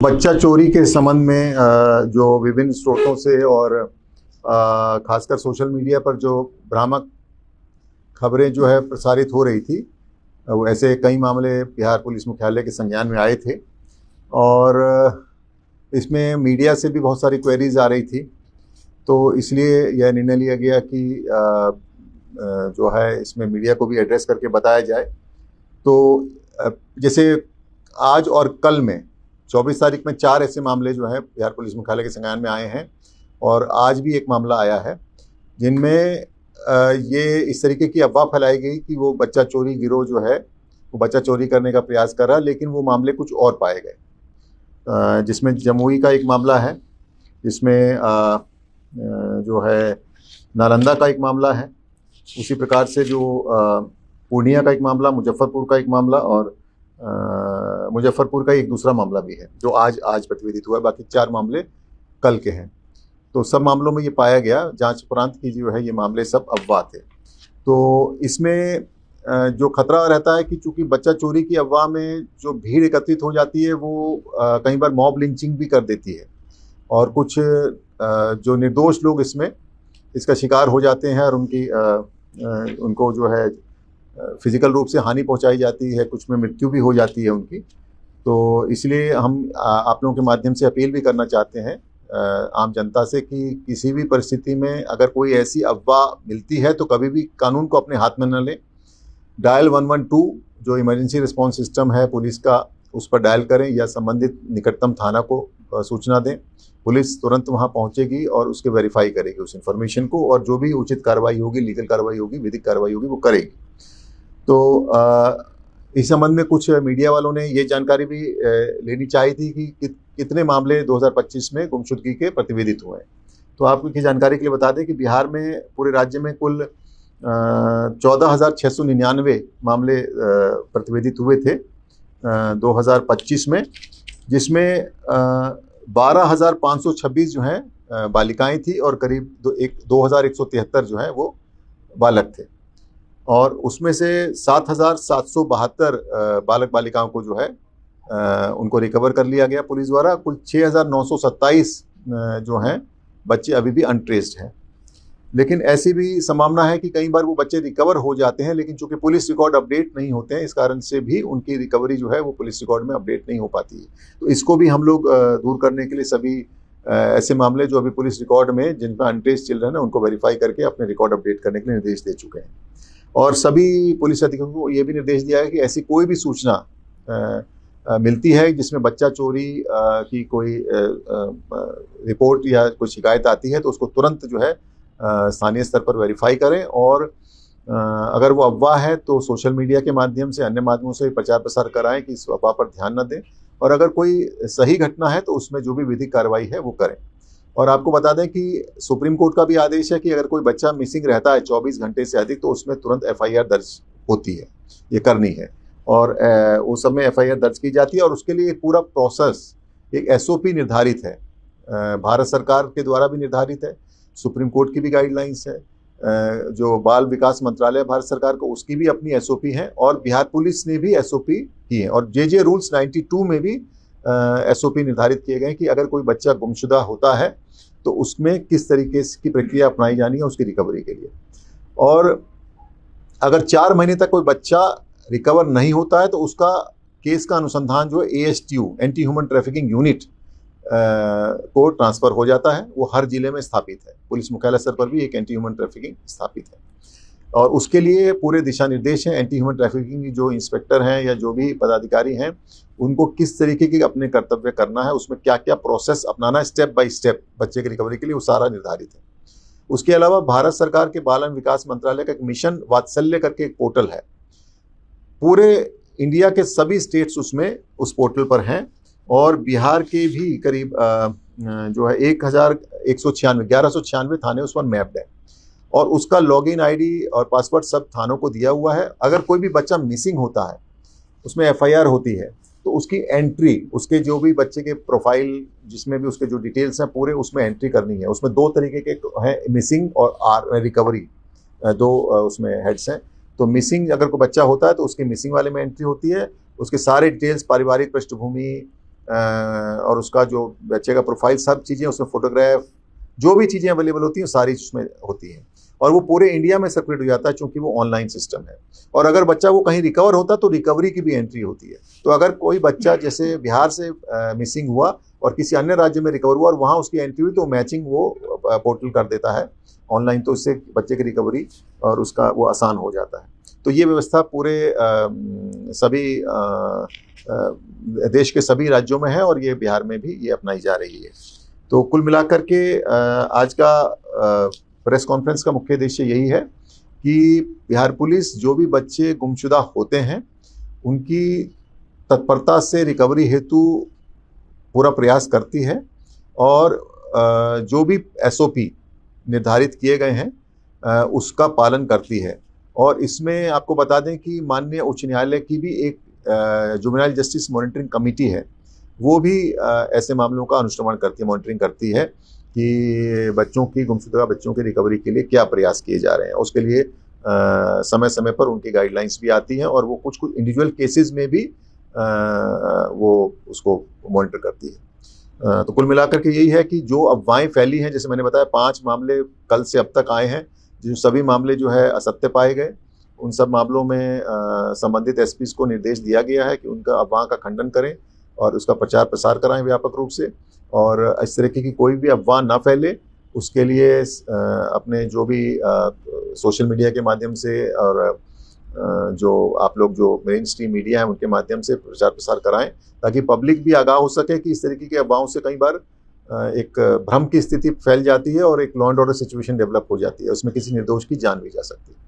बच्चा चोरी के संबंध में जो विभिन्न स्रोतों से और खासकर सोशल मीडिया पर जो भ्रामक खबरें जो है प्रसारित हो रही थी, वो ऐसे कई मामले बिहार पुलिस मुख्यालय के संज्ञान में आए थे और इसमें मीडिया से भी बहुत सारी क्वेरीज आ रही थी। तो इसलिए यह निर्णय लिया गया कि जो है इसमें मीडिया को भी एड्रेस करके बताया जाए। तो जैसे आज और कल में 24 तारीख में 4 ऐसे मामले जो हैं बिहार पुलिस मुख्यालय के संज्ञान में आए हैं और आज भी एक मामला आया है जिनमें ये इस तरीके की अफवाह फैलाई गई कि वो बच्चा चोरी गिरोह जो है वो बच्चा चोरी करने का प्रयास कर रहा, लेकिन वो मामले कुछ और पाए गए। जिसमें जमुई का एक मामला है, जिसमें जो है नालंदा का एक मामला है, उसी प्रकार से जो पूर्णिया का एक मामला, मुजफ्फरपुर का एक मामला और मुजफ्फरपुर का एक दूसरा मामला भी है जो आज प्रतिवेदित हुआ है। बाकी 4 मामले कल के हैं। तो सब मामलों में ये पाया गया जांच उपरांत की जो है ये मामले सब अफवाह थे। तो इसमें जो खतरा रहता है कि चूंकि बच्चा चोरी की अफवाह में जो भीड़ एकत्रित हो जाती है वो कई बार मॉब लिंचिंग भी कर देती है और कुछ जो निर्दोष लोग इसका शिकार हो जाते हैं और उनको जो है फिजिकल रूप से हानि पहुंचाई जाती है, कुछ में मृत्यु भी हो जाती है उनकी। तो इसलिए हम आप लोगों के माध्यम से अपील भी करना चाहते हैं आम जनता से कि किसी भी परिस्थिति में अगर कोई ऐसी अफवाह मिलती है तो कभी भी कानून को अपने हाथ में न लें। डायल 112 जो इमरजेंसी रिस्पॉन्स सिस्टम है पुलिस का, उस पर डायल करें या संबंधित निकटतम थाना को सूचना दें। पुलिस तुरंत वहां पहुंचेगी और उसके वेरीफाई करेगी उस इन्फॉर्मेशन को और जो भी उचित कार्रवाई होगी, लीगल कार्रवाई होगी, विधिक कार्रवाई होगी, वो करेगी। तो इस संबंध में कुछ मीडिया वालों ने ये जानकारी भी लेनी चाहिए थी कि कितने मामले 2025 में गुमशुदगी के प्रतिवेदित हुए हैं। तो आपकी जानकारी के लिए बता दें कि बिहार में पूरे राज्य में कुल 14,699 मामले प्रतिवेदित हुए थे 2025 में, जिसमें 12,526 जो हैं बालिकाएं थी और करीब 2,173 जो हैं वो बालक थे। और उसमें से 7,772 बालक बालिकाओं को जो है उनको रिकवर कर लिया गया पुलिस द्वारा। कुल 6,927 जो हैं बच्चे अभी भी अनट्रेस्ड हैं। लेकिन ऐसी भी संभावना है कि कई बार वो बच्चे रिकवर हो जाते हैं, लेकिन चूंकि पुलिस रिकॉर्ड अपडेट नहीं होते हैं, इस कारण से भी उनकी रिकवरी जो है वो पुलिस रिकॉर्ड में अपडेट नहीं हो पाती है। तो इसको भी हम लोग दूर करने के लिए सभी ऐसे मामले जो अभी पुलिस रिकॉर्ड में जिनका अनट्रेस्ड चिल्ड्रन है उनको वेरीफाई करके अपने रिकॉर्ड अपडेट करने के लिए निर्देश दे चुके हैं। और सभी पुलिस अधिकारियों को ये भी निर्देश दिया है कि ऐसी कोई भी सूचना मिलती है जिसमें बच्चा चोरी की कोई रिपोर्ट या कोई शिकायत आती है तो उसको तुरंत जो है स्थानीय स्तर पर वेरीफाई करें और अगर वो अफवाह है तो सोशल मीडिया के माध्यम से, अन्य माध्यमों से प्रचार प्रसार कराएं कि इस अफवाह पर ध्यान न दें और अगर कोई सही घटना है तो उसमें जो भी विधिक कार्रवाई है वो करें। और आपको बता दें कि सुप्रीम कोर्ट का भी आदेश है कि अगर कोई बच्चा मिसिंग रहता है 24 घंटे से अधिक तो उसमें तुरंत FIR दर्ज होती है, ये करनी है और उस समय FIR दर्ज की जाती है और उसके लिए एक पूरा प्रोसेस, एक SOP निर्धारित है, भारत सरकार के द्वारा भी निर्धारित है, सुप्रीम कोर्ट की भी गाइडलाइंस है, जो बाल विकास मंत्रालय भारत सरकार को उसकी भी अपनी SOP है और बिहार पुलिस ने भी SOP की है और JJ रूल्स 92 में भी SOP निर्धारित किए गए कि अगर कोई बच्चा गुमशुदा होता है तो उसमें किस तरीके की प्रक्रिया अपनाई जानी है उसकी रिकवरी के लिए। और अगर 4 महीने तक कोई बच्चा रिकवर नहीं होता है तो उसका केस का अनुसंधान जो है ASTU anti human trafficking unit को ट्रांसफर हो जाता है। वो हर जिले में स्थापित है, पुलिस मुख्यालय स्तर पर भी एक एंटी ह्यूमन ट्रैफिकिंग स्थापित है और उसके लिए पूरे दिशा निर्देश हैं। एंटी ह्यूमन ट्रैफिकिंग जो इंस्पेक्टर हैं या जो भी पदाधिकारी हैं उनको किस तरीके के अपने कर्तव्य करना है, उसमें क्या क्या प्रोसेस अपनाना है स्टेप बाय स्टेप बच्चे की रिकवरी के लिए, वो सारा निर्धारित है। उसके अलावा भारत सरकार के बाल विकास मंत्रालय का एक मिशन वात्सल्य करके एक पोर्टल है, पूरे इंडिया के सभी स्टेट्स उसमें उस पोर्टल पर हैं और बिहार के भी करीब जो है 1196 थाने उस पर मैप्ड है और उसका लॉगिन ID और पासवर्ड सब थानों को दिया हुआ है। अगर कोई भी बच्चा मिसिंग होता है उसमें FIR होती है तो उसकी एंट्री, उसके जो भी बच्चे के प्रोफाइल जिसमें भी उसके जो डिटेल्स हैं पूरे उसमें एंट्री करनी है। उसमें 2 तरीके के हैं, मिसिंग और रिकवरी, 2 उसमें हेड्स हैं। तो मिसिंग अगर कोई बच्चा होता है तो उसके मिसिंग वाले में एंट्री होती है, उसके सारे डिटेल्स, पारिवारिक पृष्ठभूमि, और उसका जो बच्चे का प्रोफाइल, सब चीज़ें उसमें, फोटोग्राफ, जो भी चीज़ें अवेलेबल होती हैं सारी उसमें होती हैं। और वो पूरे इंडिया में सर्कुलेट हो जाता है, चूंकि वो ऑनलाइन सिस्टम है। और अगर बच्चा वो कहीं रिकवर होता तो रिकवरी की भी एंट्री होती है। तो अगर कोई बच्चा जैसे बिहार से मिसिंग हुआ और किसी अन्य राज्य में रिकवर हुआ और वहाँ उसकी एंट्री हुई, तो मैचिंग वो पोर्टल कर देता है ऑनलाइन, तो इससे बच्चे की रिकवरी और उसका वो आसान हो जाता है। तो ये व्यवस्था पूरे सभी देश के सभी राज्यों में है और ये बिहार में भी ये अपनाई जा रही है। तो कुल मिलाकर के आज का प्रेस कॉन्फ्रेंस का मुख्य उद्देश्य यही है कि बिहार पुलिस जो भी बच्चे गुमशुदा होते हैं उनकी तत्परता से रिकवरी हेतु पूरा प्रयास करती है और जो भी एसओपी निर्धारित किए गए हैं उसका पालन करती है। और इसमें आपको बता दें कि माननीय उच्च न्यायालय की भी एक जुवेनाइल जस्टिस मॉनिटरिंग कमेटी है, वो भी ऐसे मामलों का अनुश्रवण करती है, मॉनिटरिंग करती है कि बच्चों की, गुमशुदा बच्चों की रिकवरी के लिए क्या प्रयास किए जा रहे हैं। उसके लिए समय समय पर उनकी गाइडलाइंस भी आती हैं और वो कुछ कुछ इंडिविजुअल केसेस में भी वो उसको मॉनिटर करती है। तो कुल मिलाकर के यही है कि जो अफवाहें फैली हैं, जैसे मैंने बताया 5 मामले कल से अब तक आए हैं, जो सभी मामले जो है असत्य पाए गए, उन सब मामलों में संबंधित एसपीज को निर्देश दिया गया है कि उनका अफवाह का खंडन करें और उसका प्रचार प्रसार कराएं व्यापक रूप से, और इस तरीके की कोई भी अफवाह ना फैले उसके लिए अपने जो भी सोशल मीडिया के माध्यम से और जो आप लोग जो मेन स्ट्रीम मीडिया है उनके माध्यम से प्रचार प्रसार कराएं, ताकि पब्लिक भी आगाह हो सके कि इस तरीके की अफवाहों से कई बार एक भ्रम की स्थिति फैल जाती है और एक law and order situation develop हो जाती है, उसमें किसी निर्दोष की जान भी जा सकती है।